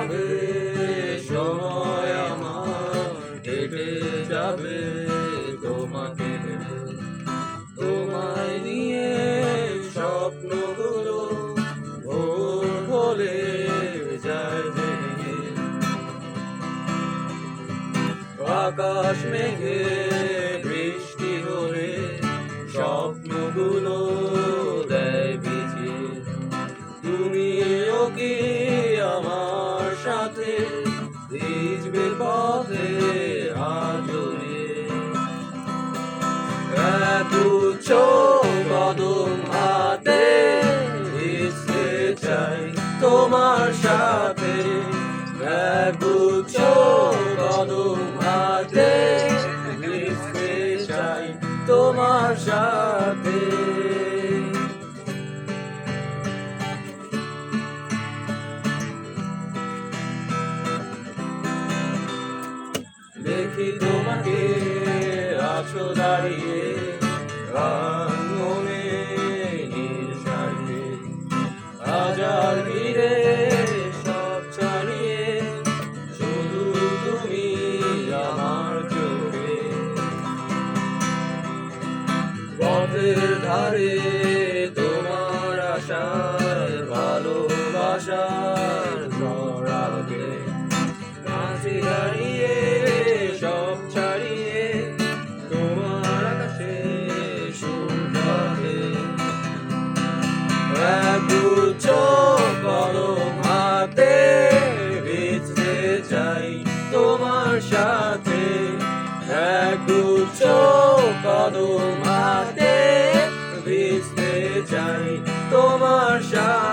যাবে সময় আমার, কেটে যাবে তোমাকে ভেবে। তোমায় নিয়ে স্বপ্নগুলো ভোর হলে যায় ভেঙে। আকাশ মেঘে বৃষ্টি হলে স্বপ্নগুলো দেয় ভিজিয়ে। তুমিও কি আমার সাথে ভিজবে পথে আজরে? এক গুচ্ছ কদম হাতে ভিজতে চাই তোমার সাথে। এক গুচ্ছ কদম হাতে ভিজতে চাই তোমার সাথে। দেখি তোমাকে আছো দাঁড়িয়ে আঙ্গনে নীল শাড়িতে। হাজার ভিড়ে সব ছাড়িয়ে শুধু তুমি আমার চোখে। পথের ধারে তোমার আশার ভালোবাসার ঝড় আলোকে কাছে দাঁড়িয়ে সব ছাড়িয়ে তোমার আকাশে সূর্যকে। এক গুচ্ছ কদম হাতে ভিজতে চাই তোমার সাথে। এক গুচ্ছ কদম হাতে ভিজতে চাই তোমার সাথে।